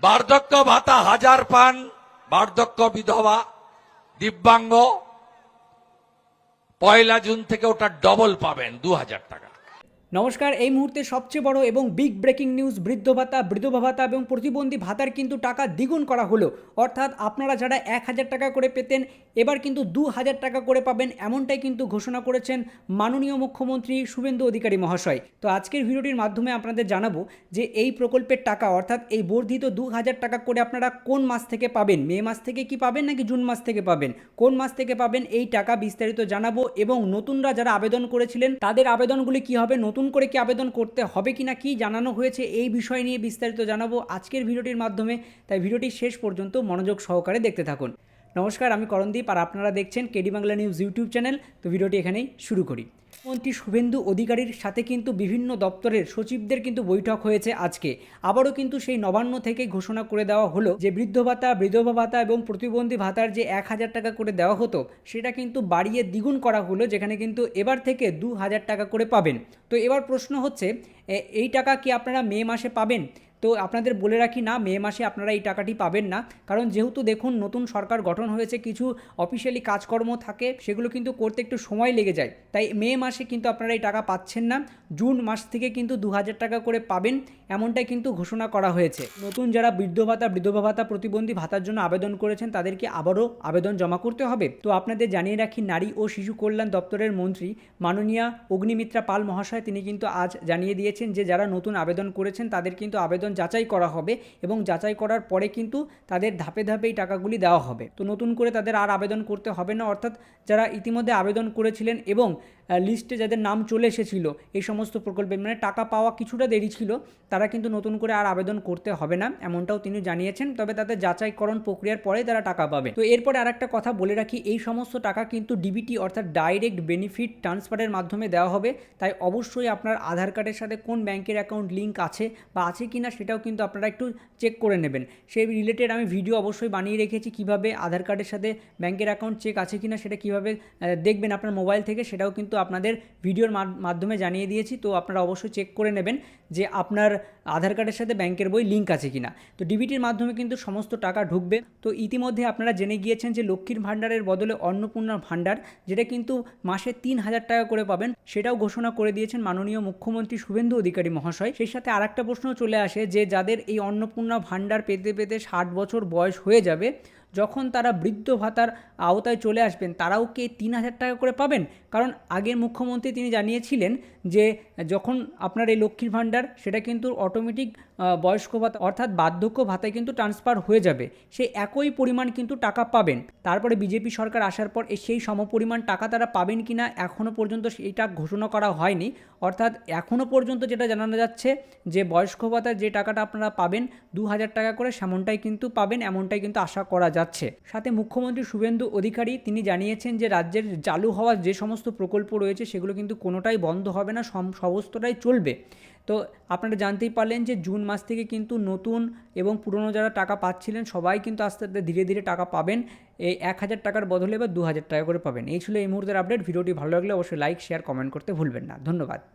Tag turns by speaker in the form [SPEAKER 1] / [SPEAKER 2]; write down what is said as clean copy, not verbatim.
[SPEAKER 1] বার্ধক্য ভাতা 1000 পান বার্ধক্য বিধবা দিব্যাঙ্গ, 1 জুন থেকে ওটা ডবল পাবেন 2000 টাকা।
[SPEAKER 2] নমস্কার, এই মুহূর্তে সবচেয়ে বড় এবং বিগ ব্রেকিং নিউজ। বৃদ্ধ ভাতা, বিধবা ভাতা এবং প্রতিবন্ধী ভাতার কিন্তু টাকা দ্বিগুণ করা হলো। অর্থাৎ আপনারা যারা 1000 টাকা করে পেতেন এবার কিন্তু 2000 টাকা করে পাবেন, এমনটাই কিন্তু ঘোষণা করেছেন মাননীয় মুখ্যমন্ত্রী শুভেন্দু অধিকারী মহাশয়। তো আজকের ভিডিওটির মাধ্যমে আপনাদের জানাবো যে এই প্রকল্পের টাকা অর্থাৎ এই বর্ধিত 2000 টাকা করে আপনারা কোন মাস থেকে পাবেন, মে মাস থেকে কি পাবেন নাকি জুন মাস থেকে পাবেন, কোন মাস থেকে পাবেন এই টাকা বিস্তারিত জানাবো। এবং নতুনরা যারা আবেদন করেছিলেন তাদের আবেদনগুলি কি হবে, নতুন করে কি আবেদন করতে হবে কিনা কি জানানো হয়েছে এই বিষয় নিয়ে বিস্তারিত জানাবো আজকের ভিডিওটির মাধ্যমে। তাই ভিডিওটি শেষ পর্যন্ত মনোযোগ সহকারে দেখতে থাকুন। নমস্কার, আমি করণদীপ আর আপনারা দেখছেন KD Bangla news YouTube channel. তো ভিডিওটি এখানেই শুরু করি। মন্ত্রী শুভেন্দু অধিকারীর সাথে কিন্তু বিভিন্ন দপ্তরের সচিবদের কিন্তু বৈঠক হয়েছে আজকে। আবারও কিন্তু সেই নবান্ন থেকে ঘোষণা করে দেওয়া হলো যে বৃদ্ধ ভাতা, বিধবা ভাতা এবং প্রতিবন্ধী ভাতার যে 1000 টাকা করে দেওয়া হতো সেটা কিন্তু বাড়িয়ে দ্বিগুণ করা হলো, যেখানে কিন্তু এবার থেকে 2000 টাকা করে পাবেন। তো এবার প্রশ্ন হচ্ছে এই টাকা কি আপনারা মে মাসে পাবেন? তো আপনাদের বলে রাখি, না, মে মাসে আপনারা এই টাকাটি পাবেন না। কারণ যেহেতু দেখুন নতুন সরকার গঠন হয়েছে, কিছু অফিসিয়ালি কাজকর্ম থাকে, সেগুলো কিন্তু করতে একটু সময় লেগে যায়। তাই মে মাসে কিন্তু আপনারা এই টাকা পাচ্ছেন না। জুন মাস থেকে কিন্তু 2000 টাকা করে পাবেন, এমনটাই কিন্তু ঘোষণা করা হয়েছে। নতুন যারা বৃদ্ধ ভাতা, বিধবা ভাতা, প্রতিবন্ধী ভাতার জন্য আবেদন করেছেন তাদেরকে আবারও আবেদন জমা করতে হবে। তো আপনাদের জানিয়ে রাখি, নারী ও শিশু কল্যাণ দপ্তরের মন্ত্রী মাননীয়া অগ্নিমিত্রা পাল মহাশয় তিনি কিন্তু আজ জানিয়ে দিয়েছেন যে যারা নতুন আবেদন করেছেন তাদের কিন্তু আবেদন যাচাই করা হবে এবং যাচাই করার পরে কিন্তু তাদের ধাপে ধাপে এই টাকাগুলি দেওয়া হবে। তো নতুন করে তাদের আর আবেদন করতে হবে না। অর্থাৎ যারা ইতিমধ্যে আবেদন করেছিলেন এবং লিস্টে যাদের নাম চলে এসেছিল এই সমস্ত প্রকল্পে, মানে টাকা পাওয়া কিছুটা দেরি ছিল, তারা কিন্তু নতুন করে আর আবেদন করতে হবে না, এমনটাও তিনি জানিয়েছেন। তবে তাদের যাচাইকরণ প্রক্রিয়ার পরে তারা টাকা পাবে। তো এরপরে আরেকটা কথা বলে রাখি, এই সমস্ত টাকা কিন্তু ডিবিটি অর্থাৎ ডাইরেক্ট বেনিফিট ট্রান্সফারের মাধ্যমে দেওয়া হবে। তাই অবশ্যই আপনার আধার কার্ডের সাথে কোন ব্যাংকের অ্যাকাউন্ট লিঙ্ক আছে বা আছে কি না সেটাও কিন্তু আপনারা একটু চেক করে নেবেন। সেই রিলেটেড আমি ভিডিও অবশ্যই বানিয়ে রেখেছি, কিভাবে আধার কার্ডের সাথে ব্যাংকের অ্যাকাউন্ট চেক আছে কিনা সেটা কিভাবে দেখবেন আপনার মোবাইল থেকে, সেটাও কিন্তু আপনাদের ভিডিওর মাধ্যমে জানিয়ে দিয়েছি। তো আপনারা অবশ্যই চেক করে নেবেন যে আপনার আধার কার্ডের সাথে ব্যাংকের বই লিঙ্ক আছে কিনা। তো ডিবিটির মাধ্যমে কিন্তু সমস্ত টাকা ঢুকবে। তো ইতিমধ্যে আপনারা জেনে গিয়েছেন যে লক্ষ্মীর ভাণ্ডারের বদলে অন্নপূর্ণা ভাণ্ডার, যেটা কিন্তু মাসে 3000 টাকা করে পাবেন, সেটাও ঘোষণা করে দিয়েছেন মাননীয় মুখ্যমন্ত্রী শুভেন্দু অধিকারী মহাশয়। সেই সাথে আরেকটা প্রশ্ন চলে আসে যে যাদের এই অন্নপূর্ণা ভাণ্ডার পেতে পেতে 60 বছর বয়স হয়ে যাবে, যখন তারা বৃদ্ধ ভাতার আওতায় চলে আসবেন তারাও কি 3000 টাকা করে পাবেন? কারণ আগের মুখ্যমন্ত্রী তিনি জানিয়েছিলেন যে যখন আপনার এই লক্ষ্মীর ভাণ্ডার সেটা কিন্তু অটোমেটিক বয়স্ক ভাতা অর্থাৎ বার্ধক্য ভাতায় কিন্তু ট্রান্সফার হয়ে যাবে, সেই একই পরিমাণ কিন্তু টাকা পাবেন। তারপরে বিজেপি সরকার আসার পর সেই সমপরিমাণ টাকা তারা পাবেন কিনা এখনও পর্যন্ত সেইটা ঘোষণা করা হয়নি। অর্থাৎ এখনও পর্যন্ত যেটা জানানো যাচ্ছে যে বয়স্ক ভাতার যে টাকাটা আপনারা পাবেন 2000 টাকা করে, সেমনটাই কিন্তু পাবেন, এমনটাই কিন্তু আশা করা যাচ্ছে। সাথে মুখ্যমন্ত্রী শুভেন্দু অধিকারী তিনি জানিয়েছেন যে রাজ্যের চালু হওয়া যে সমস্ত প্রকল্প রয়েছে সেগুলো কিন্তু কোনোটাই বন্ধ হবে না, সমস্তটাই চলবে। তো আপনারা জানতেই পারলেন যে জুন মাস থেকে কিন্তু নতুন এবং পুরনো যারা টাকা পাচ্ছিলেন সবাই কিন্তু আস্তে আস্তে ধীরে ধীরে টাকা পাবেন। এই 1000 টাকার বদলে এবার 2000 টাকা করে পাবেন। এই ছিল এই মুহূর্তের আপডেট। ভিডিওটি ভালো লাগলে অবশ্যই লাইক, শেয়ার, কমেন্ট করতে ভুলবেন না। ধন্যবাদ।